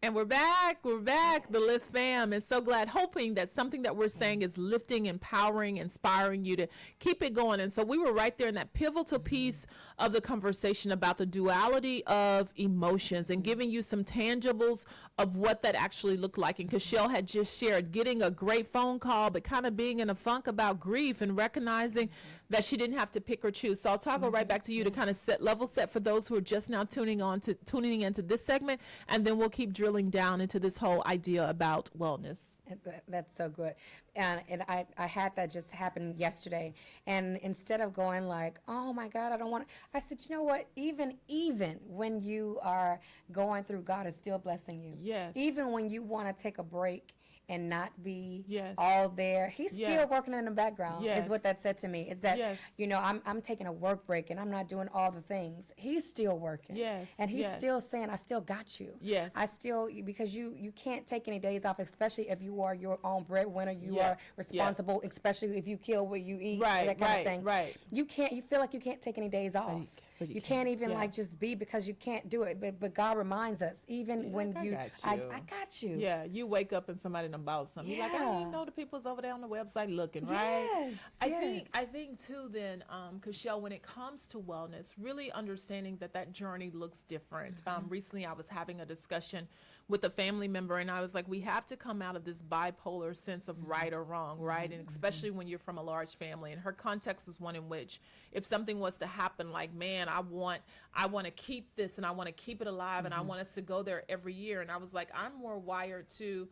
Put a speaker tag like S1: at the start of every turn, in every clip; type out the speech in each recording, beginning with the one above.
S1: And we're back. We're back. The Lift fam is so glad, hoping that something that we're saying is lifting, empowering, inspiring you to keep it going. And so we were right there in that pivotal piece of the conversation about the duality of emotions and giving you some tangibles of what that actually looked like. And Cashel had just shared getting a great phone call, but kind of being in a funk about grief and recognizing that she didn't have to pick or choose. So I'll toggle right back to you to kind of level set for those who are just now tuning into this segment, and then we'll keep drilling down into this whole idea about wellness.
S2: That's so good. And I had that just happen yesterday. And instead of going like, oh my God, I don't want to, I said, you know what? Even when you are going through, God is still blessing you.
S1: Yes.
S2: Even when you want to take a break and not be
S1: Yes.
S2: all there, He's still
S1: Yes.
S2: working in the background.
S1: Yes.
S2: Is what that said to me. Is that,
S1: Yes.
S2: I'm taking a work break and I'm not doing all the things. He's still working.
S1: Yes.
S2: And He's
S1: Yes.
S2: still saying, I still got you.
S1: Yes.
S2: I still, because you can't take any days off, especially if you are your own breadwinner. You
S1: Yeah.
S2: are responsible, especially if you kill what you eat.
S1: Right,
S2: That kind
S1: right,
S2: of thing.
S1: right.
S2: You feel like you can't take any days off.
S1: but you
S2: You can't even
S1: yeah.
S2: like just be, because you can't do it. But God reminds us, even when
S1: like,
S2: you,
S1: I got you.
S2: I got you.
S1: Yeah, you wake up and somebody done bought something. You're like, I didn't even know the people's over there on the website looking, right?
S2: Yes, yes.
S1: I think too then, Cashel, when it comes to wellness, really understanding that journey looks different. Recently I was having a discussion with a family member, and I was like, we have to come out of this bipolar sense of right or wrong, right? And especially when you're from a large family. And her context is one in which if something was to happen, like, man, I want to keep this and I want to keep it alive and I want us to go there every year. And I was like, I'm more wired to,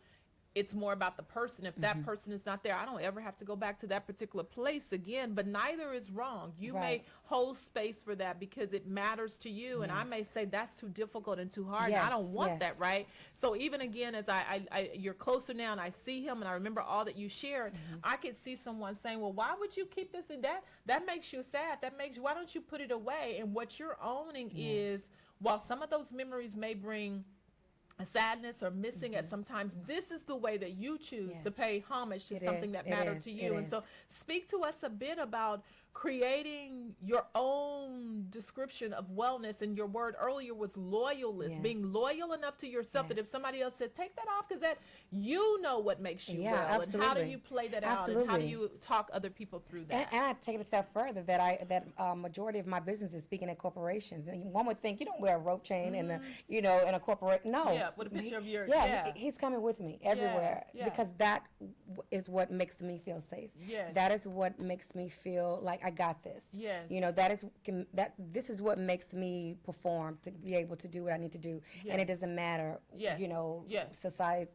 S1: it's more about the person. If that person is not there, I don't ever have to go back to that particular place again. But neither is wrong. You
S2: Right.
S1: may hold space for that because it matters to you. And I may say that's too difficult and too hard. And I
S2: Yes,
S1: don't want
S2: yes.
S1: that, right? So even again, as I you're closer now and I see him and I remember all that you shared, I could see someone saying, well, why would you keep this and that? That makes you sad. That makes you, why don't you put it away? And what you're owning is, while some of those memories may bring a sadness or missing at sometimes, this is the way that you choose to
S2: Yes.
S1: pay homage to
S2: It
S1: something
S2: is,
S1: that
S2: it
S1: mattered
S2: is,
S1: to
S2: it
S1: you. And
S2: is.
S1: so speak to us a bit about creating your own description of wellness. And your word earlier was loyalist,
S2: Yes.
S1: being loyal enough to yourself that if
S2: Yes.
S1: somebody else said, take that off, because that, you know what makes you
S2: Yeah,
S1: well. And how do
S2: absolutely.
S1: you play that out? And how do
S2: Absolutely.
S1: you talk other people through that?
S2: And I take it a step further that majority of my business is speaking at corporations, and one would think you don't wear a rope chain in in a corporate. No,
S1: Yeah, with a picture of your-
S2: yeah,
S1: yeah.
S2: he's coming with me everywhere
S1: yeah.
S2: because that is what makes me feel safe.
S1: Yes.
S2: That is what makes me feel like I got this.
S1: Yes.
S2: This is what makes me perform to be able to do what I need to do, and
S1: Yes.
S2: it doesn't matter.
S1: Yes. Yes.
S2: Society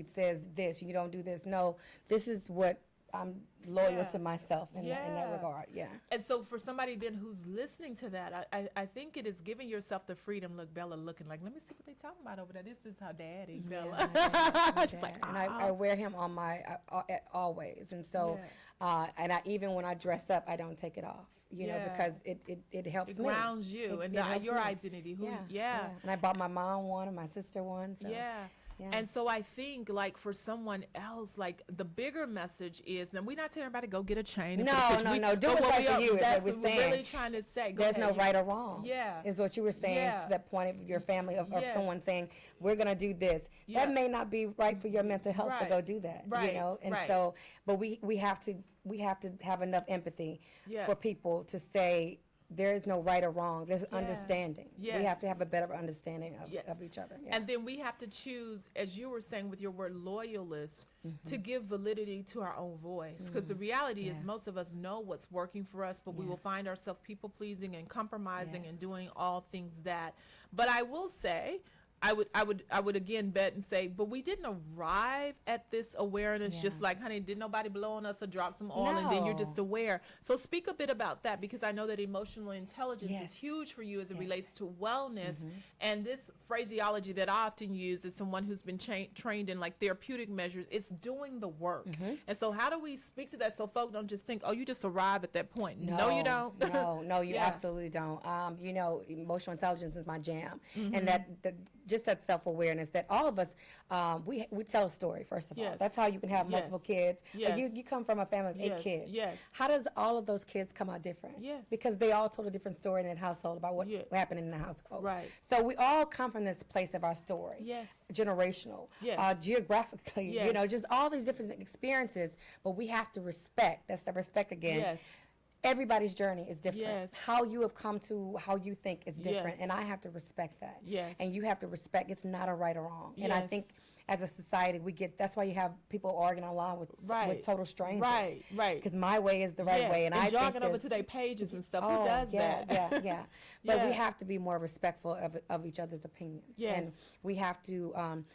S2: says this, you don't do this. No, this is what I'm loyal
S1: Yeah.
S2: to myself in that
S1: Yeah.
S2: regard. Yeah.
S1: And so for somebody then who's listening to that, I think it is giving yourself the freedom. Look, Bella looking like, let me see what they talking about over there. This is her daddy, Bella.
S2: My
S1: She's
S2: dad.
S1: like,
S2: and I wear him on my always, and so and I even when I dress up, I don't take it off.
S1: Yeah.
S2: Because it helps
S1: it
S2: me.
S1: grounds you and
S2: helps
S1: your
S2: me.
S1: identity.
S2: Yeah. And I bought my mom one and my sister one. So.
S1: Yeah.
S2: Yeah.
S1: And so I think, like, for someone else, like, the bigger message is, now we're not telling everybody go get a chain. And
S2: No,
S1: put a picture.
S2: no. Do what's
S1: what
S2: right for you is
S1: that's
S2: what we're
S1: we're
S2: saying.
S1: really trying to say. Go
S2: There's
S1: ahead.
S2: no right or wrong.
S1: Yeah.
S2: Is what you were saying
S1: Yeah.
S2: to that point of your family of
S1: Yes.
S2: someone saying we're gonna do this.
S1: Yeah.
S2: That may not be right for your mental health to
S1: Right.
S2: go do that.
S1: Right.
S2: You know, and
S1: Right.
S2: so but we have to have enough empathy
S1: Yeah.
S2: for people to say there is no right or wrong. There's
S1: Yes.
S2: understanding.
S1: Yes.
S2: We have to have a better understanding
S1: Yes.
S2: of each other. Yeah.
S1: And then we have to choose, as you were saying with your word loyalist, to give validity to our own voice. Because the reality is
S2: Yeah.
S1: most of us know what's working for us, but we will find ourselves people pleasing and compromising and
S2: Yes.
S1: doing all things that. But I will say, I would again bet and say, but we didn't arrive at this awareness
S2: Yeah.
S1: just like, honey, didn't nobody blow on us or drop some oil and then you're
S2: No.
S1: just aware. So speak a bit about that, because I know that emotional intelligence is
S2: Yes.
S1: huge for you as it
S2: Yes.
S1: relates to wellness. And this phraseology that I often use is someone who's been trained in like therapeutic measures. It's doing the work. And so how do we speak to that so folk don't just think, oh, you just arrive at that point? No, you don't.
S2: No, you
S1: Yeah.
S2: absolutely don't. Emotional intelligence is my jam, and just that self-awareness that all of us, we tell a story, first of all.
S1: Yes.
S2: That's how you can have multiple
S1: Yes.
S2: kids. Like
S1: Yes.
S2: you come from a family of 8
S1: Yes.
S2: kids.
S1: Yes.
S2: How does all of those kids come out different?
S1: Yes.
S2: Because they all told a different story in that household about what
S1: Yeah.
S2: happened in the household.
S1: Right.
S2: So we all come from this place of our story.
S1: Yes.
S2: Generational,
S1: Yes.
S2: geographically, you
S1: Yes.
S2: know, just all these different experiences, but we have to respect, that's the respect again.
S1: Yes.
S2: Everybody's journey is different.
S1: Yes.
S2: How you have come to how you think is different,
S1: Yes.
S2: and I have to respect that.
S1: Yes.
S2: And you have to respect it's not a right or wrong. And I
S1: Yes.
S2: think as a society we get that's why you have people arguing online with
S1: Right.
S2: total strangers.
S1: Right. Right.
S2: Because my way is the right
S1: Yes.
S2: way, and I
S1: jogging
S2: think
S1: over
S2: this-
S1: to their pages and stuff.
S2: Oh,
S1: Who does
S2: yeah,
S1: that?
S2: yeah. But we
S1: Yeah.
S2: have to be more respectful of each other's opinions. And
S1: Yes.
S2: we have to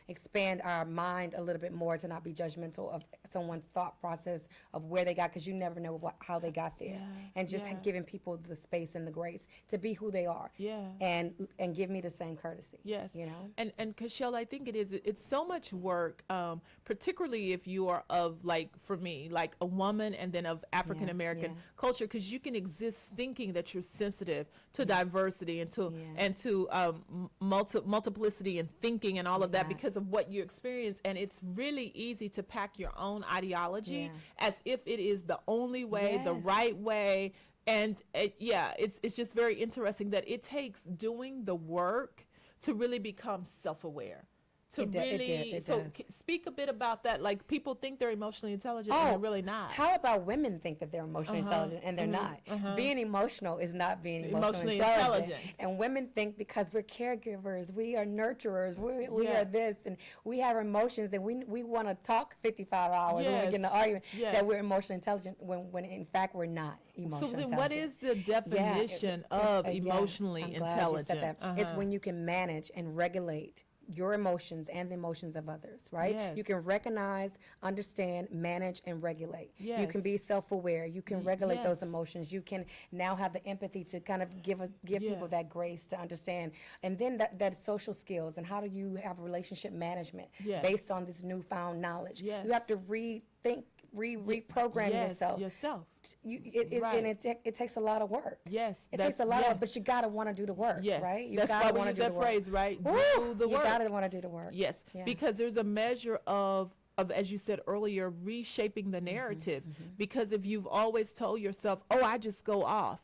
S2: expand our mind a little bit more to not be judgmental of someone's thought process of where they got, because you never know how they got there.
S1: Yeah,
S2: And just
S1: yeah.
S2: giving people the space and the grace to be who they are.
S1: Yeah.
S2: And give me the same courtesy.
S1: Yes.
S2: You know?
S1: And Cashel, I think it's so much work, particularly if you are of, like, for me, like a woman and then of African American
S2: yeah.
S1: culture, because you can exist thinking that you're sensitive to diversity and to multiplicity and thinking and all of that
S2: Yeah.
S1: because of what you experience, and it's really easy to pack your own ideology
S2: Yeah.
S1: as if it is the only way, the
S2: Yes.
S1: right way. And it's just very interesting that it takes doing the work to really become self-aware. To
S2: It
S1: really,
S2: does.
S1: speak a bit about that. Like, people think they're emotionally intelligent and they're really not.
S2: How about women think that they're emotionally intelligent and they're not? Being emotional is not being emotionally intelligent. And women think because we're caregivers, we are nurturers, we
S1: Yeah.
S2: are this, and we have emotions, and we want to talk 55 hours when we get in an
S1: Yes.
S2: argument
S1: Yes.
S2: that we're emotionally intelligent when in fact we're not
S1: So
S2: emotionally
S1: then,
S2: intelligent.
S1: what is the definition of
S2: Again,
S1: emotionally
S2: I'm glad you
S1: intelligent?
S2: said that. It's when you can manage and regulate your emotions and the emotions of others, right?
S1: Yes.
S2: You can recognize, understand, manage, and regulate. You
S1: Yes.
S2: can be self-aware. You can regulate those
S1: yes.
S2: emotions. You can now have the empathy to kind of give
S1: Yeah.
S2: people that grace to understand. And then that social skills and how do you have relationship management
S1: Yes.
S2: based on this newfound knowledge.
S1: Yes.
S2: You have to rethink, reprogram
S1: Yes,
S2: yourself. And
S1: Right.
S2: it takes a lot of work.
S1: Yes,
S2: It takes a lot of work, but you gotta want to do the work,
S1: yes.
S2: right? You
S1: That's
S2: gotta
S1: why we
S2: wanna
S1: use
S2: do the
S1: that
S2: work.
S1: phrase, right?
S2: Woo!
S1: Do the work.
S2: You gotta want to do the work.
S1: Yes,
S2: Yeah.
S1: because there's a measure of, as you said earlier, reshaping the narrative. Because if you've always told yourself, oh, I just go off,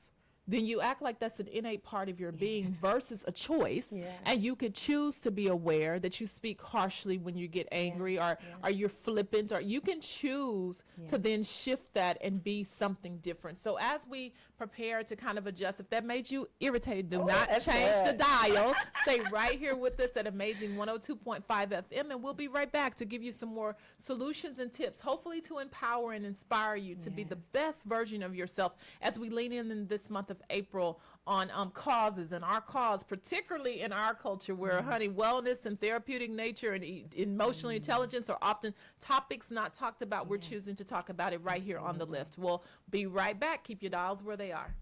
S1: then you act like that's an innate part of your being versus a choice.
S2: Yeah.
S1: And you could choose to be aware that you speak harshly when you get angry or you're flippant, or you can choose to then shift that and be something different. So as we prepare to kind of adjust, if that made you irritated, do not
S2: that's
S1: change the
S2: good.
S1: dial. Stay right here with us at Amazing 102.5 FM, and we'll be right back to give you some more solutions and tips, hopefully to empower and inspire you to be the best version of yourself as we lean in this month of April on causes and our cause, particularly in our culture where, honey, wellness and therapeutic nature and emotional intelligence are often topics not talked about. We're choosing to talk about it right here on The Lift. We'll be right back. Keep your dials where they are.